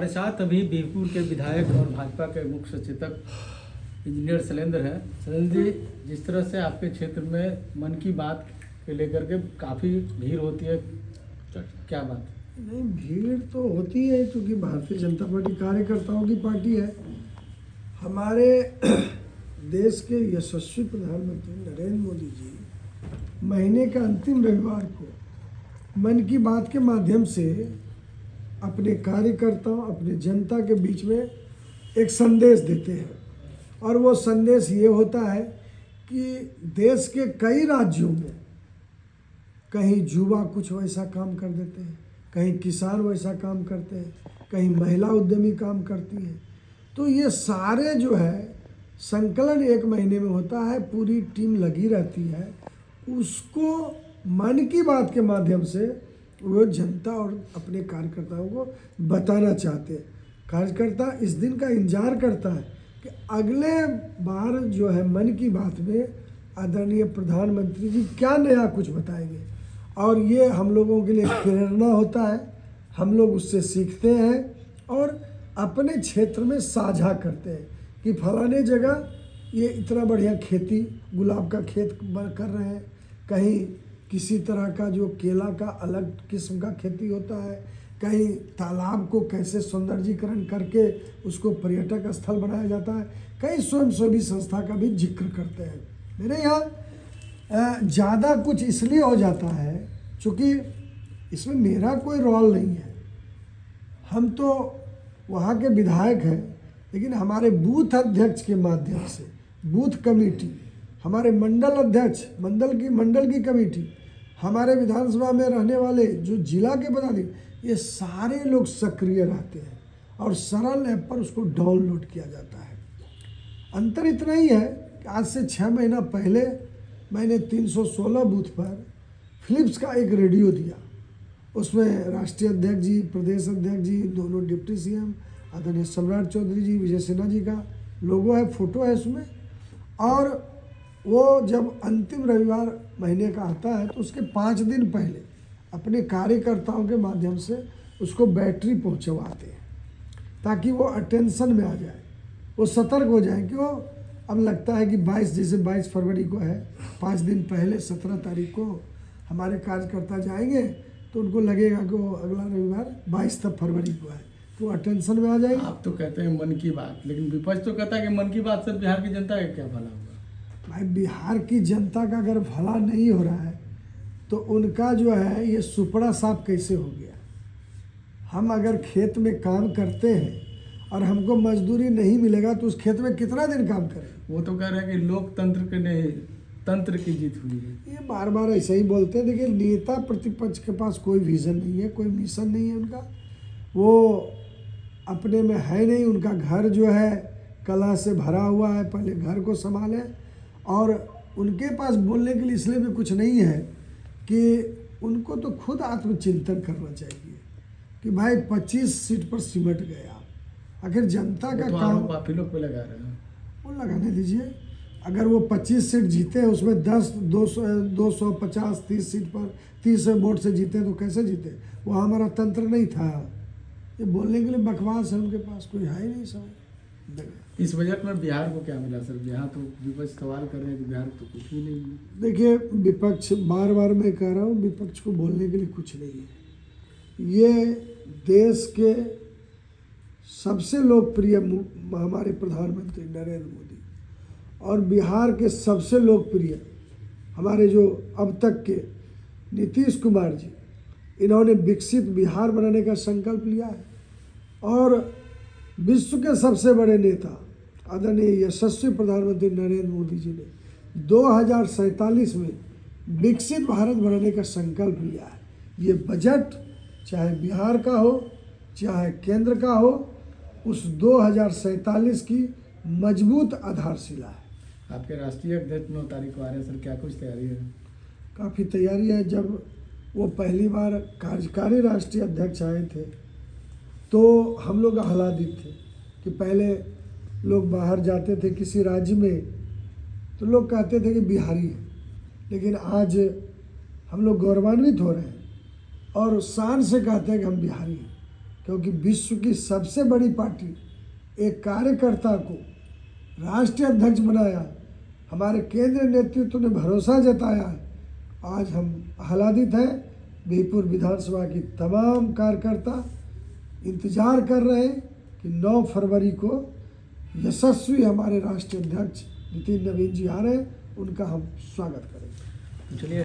हमारे साथ अभी बीरपुर के विधायक और भाजपा के मुख्य सचेतक इंजीनियर शैलेंद्र हैं। शैलेंद्र जी, जिस तरह से आपके क्षेत्र में मन की बात के लेकर के काफ़ी भीड़ होती है, क्या बात है? नहीं, भीड़ तो होती है क्योंकि भारतीय जनता पार्टी कार्यकर्ताओं की पार्टी है। हमारे देश के यशस्वी प्रधानमंत्री नरेंद्र मोदी जी महीने का अंतिम रविवार को मन की बात के माध्यम से अपने कार्यकर्ताओं, अपने जनता के बीच में एक संदेश देते हैं। और वो संदेश ये होता है कि देश के कई राज्यों में कहीं युवा कुछ वैसा काम कर देते हैं, कहीं किसान वैसा काम करते हैं, कहीं महिला उद्यमी काम करती हैं। तो ये सारे जो है संकलन एक महीने में होता है, पूरी टीम लगी रहती है। उसको मन की बात के माध्यम से वो जनता और अपने कार्यकर्ताओं को बताना चाहते हैं। कार्यकर्ता इस दिन का इंतजार करता है कि अगले बार जो है मन की बात में आदरणीय प्रधानमंत्री जी क्या नया कुछ बताएंगे। और ये हम लोगों के लिए प्रेरणा होता है, हम लोग उससे सीखते हैं और अपने क्षेत्र में साझा करते हैं कि फलाने जगह ये इतना बढ़िया खेती, गुलाब का खेत कर रहे हैं, कहीं किसी तरह का जो केला का अलग किस्म का खेती होता है, कहीं तालाब को कैसे सौंदर्यीकरण करके उसको पर्यटक स्थल बनाया जाता है, कई स्वयंसेवी संस्था का भी जिक्र करते हैं। मेरे यहाँ ज़्यादा कुछ इसलिए हो जाता है क्योंकि इसमें मेरा कोई रोल नहीं है। हम तो वहाँ के विधायक हैं, लेकिन हमारे बूथ अध्यक्ष के माध्यम से बूथ कमेटी, हमारे मंडल अध्यक्ष, मंडल की कमेटी, हमारे विधानसभा में रहने वाले जो जिला के पदाधिकारी, ये सारे लोग सक्रिय रहते हैं और सरल ऐप पर उसको डाउनलोड किया जाता है। अंतर इतना ही है कि आज से 6 महीना पहले मैंने 316 बूथ पर फिलिप्स का एक रेडियो दिया। उसमें राष्ट्रीय अध्यक्ष जी, प्रदेश अध्यक्ष जी, दोनों डिप्टी सीएम आदरणीय सम्राट चौधरी जी, विजय सिन्हा जी का लोगो है, फोटो है उसमें। और वो जब अंतिम रविवार महीने का आता है तो उसके 5 दिन पहले अपने कार्यकर्ताओं के माध्यम से उसको बैटरी पहुंचवाते हैं ताकि वो अटेंशन में आ जाए, वो सतर्क हो जाए। कि वो अब लगता है कि 22 फरवरी को है, 5 दिन पहले 17 तारीख को हमारे कार्यकर्ता जाएंगे तो उनको लगेगा कि वो अगला रविवार 22 फरवरी को है, तो अटेंशन में आ जाएगी। आप तो कहते हैं मन की बात, लेकिन विपक्ष तो कहता है कि मन की बात से बिहार की जनता का क्या भला होगा। भाई, बिहार की जनता का अगर भला नहीं हो रहा है तो उनका जो है ये सुपड़ा साफ कैसे हो गया। हम अगर खेत में काम करते हैं और हमको मजदूरी नहीं मिलेगा तो उस खेत में कितना दिन काम करें। वो तो कह रहे हैं कि लोकतंत्र के नहीं, तंत्र की जीत हुई है। ये बार बार ऐसे ही बोलते हैं। देखिए, नेता प्रतिपक्ष के पास कोई विज़न नहीं है, कोई मिशन नहीं है उनका, वो अपने में है नहीं। उनका घर जो है कला से भरा हुआ है, पहले घर को संभालें। और उनके पास बोलने के लिए इसलिए भी कुछ नहीं है कि उनको तो खुद आत्मचिंतन करना चाहिए कि भाई 25 सीट पर सिमट गए आप, आखिर जनता का काम आप ही लोग पे लगा रहे हैं। वो लगाने दीजिए। अगर वो 25 सीट जीते हैं, उसमें 10, 200, 250, 30 सीट पर 30 वोट से जीते तो कैसे जीते? वो हमारा तंत्र नहीं था। ये बोलने के लिए बकवास है, उनके पास कोई है ही नहीं समझ। इस बजट में बिहार को क्या मिला सर? बिहार तो विपक्ष सवाल कर रहे हैं कि बिहार तो कुछ भी नहीं है। देखिए, विपक्ष बार बार मैं कह रहा हूँ, विपक्ष को बोलने के लिए कुछ नहीं है। ये देश के सबसे लोकप्रिय हमारे प्रधानमंत्री नरेंद्र मोदी और बिहार के सबसे लोकप्रिय हमारे जो अब तक के नीतीश कुमार जी, इन्होंने विकसित बिहार बनाने का संकल्प लिया है। और विश्व के सबसे बड़े नेता आदरणीय यशस्वी प्रधानमंत्री नरेंद्र मोदी जी ने 2047 में विकसित भारत बनाने का संकल्प लिया है। ये बजट चाहे बिहार का हो चाहे केंद्र का हो, उस 2047 की मजबूत आधारशिला है। आपके राष्ट्रीय अध्यक्ष 9 तारीख को आ रहे हैं सर, क्या कुछ तैयारी है? काफ़ी तैयारी है। जब वो पहली बार कार्यकारी राष्ट्रीय अध्यक्ष आए थे तो हम लोग आह्लादित थे कि पहले लोग बाहर जाते थे किसी राज्य में तो लोग कहते थे कि बिहारी है, लेकिन आज हम लोग गौरवान्वित हो रहे हैं और शान से कहते हैं कि हम बिहारी हैं। क्योंकि विश्व की सबसे बड़ी पार्टी एक कार्यकर्ता को राष्ट्रीय अध्यक्ष बनाया, हमारे केंद्रीय नेतृत्व ने भरोसा जताया। आज हम आह्लादित हैं। बीरपुर विधानसभा की तमाम कार्यकर्ता इंतजार कर रहे हैं कि 9 फरवरी को यशस्वी हमारे राष्ट्रीय अध्यक्ष नितिन नवीन जी आ रहे हैं, उनका हम स्वागत करेंगे। चलिए।